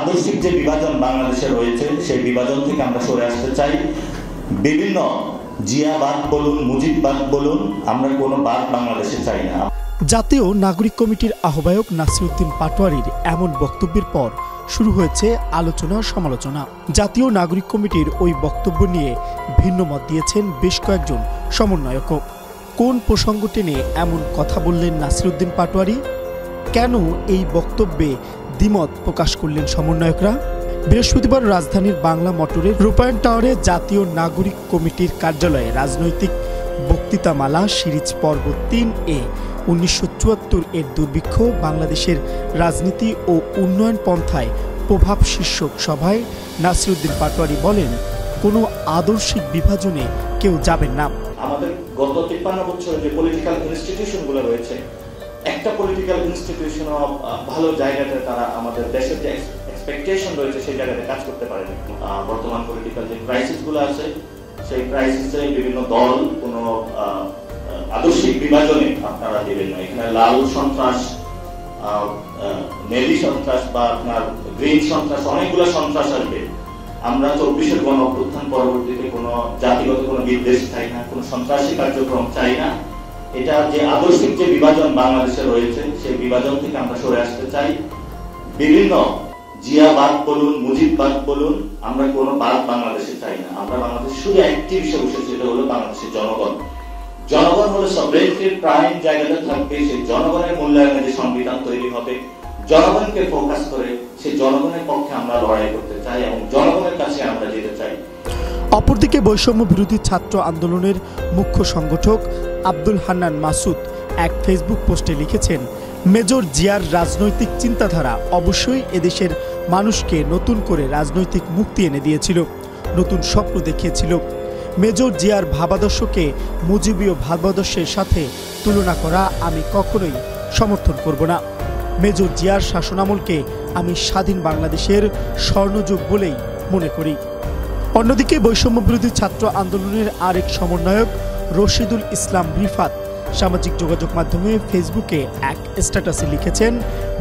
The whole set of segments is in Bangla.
আদর্শিক যে বিভাজন বাংলাদেশে রয়েছে সেই বিভাজন থেকে আমরা সরে আসতে চাই। বিভিন্ন জিয়াবাদ বলুন, মুজিববাদ বলুন, আমরা কোনো বাদ বাংলাদেশে চাই না। জাতীয় নাগরিক কমিটির আহ্বায়ক নাসিরউদ্দিন পাটোয়ারীর এমন বক্তব্যের পর শুরু হয়েছে আলোচনা সমালোচনা। জাতীয় নাগরিক কমিটির ওই বক্তব্য নিয়ে ভিন্ন মত দিয়েছেন বেশ কয়েকজন সমন্বয়কও। কোন প্রসঙ্গ টেনে এমন কথা বললেন নাসিরউদ্দিন পাটোয়ারী? কেন এই বক্তব্যে দ্বিমত প্রকাশ করলেন সমন্বয়করা? বৃহস্পতিবার রাজধানীর বাংলা মোটরের রূপায়ণ টাওয়ারে জাতীয় নাগরিক কমিটির কার্যালয়ে রাজনৈতিক বক্তৃতামালা সিরিজ পর্ব 3A 1974 এর দুর্ভিক্ষ বাংলাদেশের রাজনীতি ও উন্নয়ন পন্থায় প্রভাব শীর্ষক সভায় নাসিরউদ্দিন পাটোয়ারী বলেন, কোনো আদর্শিক বিভাজনে কেউ যাবেন না। আমাদের গত 53 বছরে যে পলিটিক্যাল ইনস্টিটিউশনগুলো রয়েছে, একটা পলিটিক্যাল ইনস্টিটিউশন ভালো জায়গাতে তারা আমাদের দেশের যে এক্সপেকটেশন রয়েছে সেই জায়গাতে কাজ করতে পারেনি। বর্তমান পলিটিক্যাল যে ক্রাইসিসগুলো আছে সেই ক্রাইসিসে বিভিন্ন দল কোনো আদর্শিক বিভাজনে আপনারা দেবেন না। এখানে লাল সন্ত্রাস, নেভি সন্ত্রাস বা আপনার গ্রিন সন্ত্রাস, অনেকগুলো সন্ত্রাস আসবে। আমরা 24-এর গণ অভ্যুত্থান পরবর্তীতে কোনো জাতিগত কোনো বিদ্বেষ চাই না, কোনো সন্ত্রাসী কার্যক্রম চাই না। এটা যে আদর্শিক যে বিভাজন বাংলাদেশে রয়েছে সেই বিভাজন থেকে আমরা সরে আসতে চাই। বিভিন্ন জিয়াবাদ বলুন, মুজিববাদ বলুন, আমরা কোনো বাদ বাংলাদেশে চাই না। আমরা বাংলাদেশে শুধু একটি বিষয় বসেছি, সেটা হলো বাংলাদেশের জনগণ। জনগণ হলো সভরেনিটির প্রাইম জায়গাতে থাকবে। সেই জনগণের মূল্যায়নে যে সংবিধান তৈরি হবে, জনগণকে ফোকাস করে সেই জনগণের পক্ষে আমরা লড়াই করতে চাই এবং জনগণের কাছে আমরা যেতে চাই। অপরদিকে বৈষম্য বিরোধী ছাত্র আন্দোলনের মুখ্য সংগঠক আব্দুল হান্নান মাসুদ এক ফেসবুক পোস্টে লিখেছেন, মেজর জিয়ার রাজনৈতিক চিন্তাধারা অবশ্যই এদেশের মানুষকে নতুন করে রাজনৈতিক মুক্তি এনে দিয়েছিল, নতুন স্বপ্ন দেখিয়েছিল। মেজর জিয়ার ভাবাদর্শকে মুজিবীয় ভাবাদর্শের সাথে তুলনা করা আমি কখনোই সমর্থন করব না। মেজর জিয়ার শাসনামলকে আমি স্বাধীন বাংলাদেশের স্বর্ণযুগ বলেই মনে করি। অন্যদিকে বৈষম্য বিরোধী ছাত্র আন্দোলনের আরেক সমন্বয়ক রশিদুল ইসলাম রিফাত সামাজিক যোগাযোগ মাধ্যমে ফেসবুকে এক স্ট্যাটাসে লিখেছেন,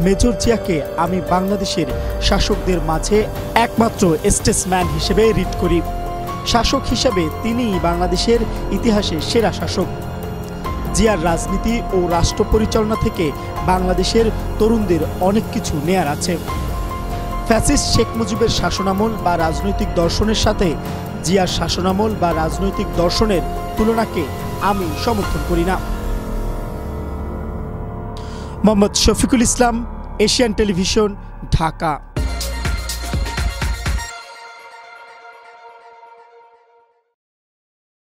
মেজর জিয়াকে আমি বাংলাদেশের শাসকদের মাঝে একমাত্র স্টেটসম্যান হিসেবে রিড করি। শাসক হিসেবে তিনি বাংলাদেশের ইতিহাসে সেরা শাসক। জিয়ার রাজনীতি ও রাষ্ট্র পরিচালনা থেকে বাংলাদেশের তরুণদের অনেক কিছু নেয়ার আছে। ফ্যাসিস্ট শেখ মুজিবের শাসনামল বা রাজনৈতিক দর্শনের সাথে জিয়ার শাসনামল বা রাজনৈতিক দর্শনের তুলনাকে আমি সমর্থন করি না। Mohammad Shafiqul Islam, Asian television, Dhaka.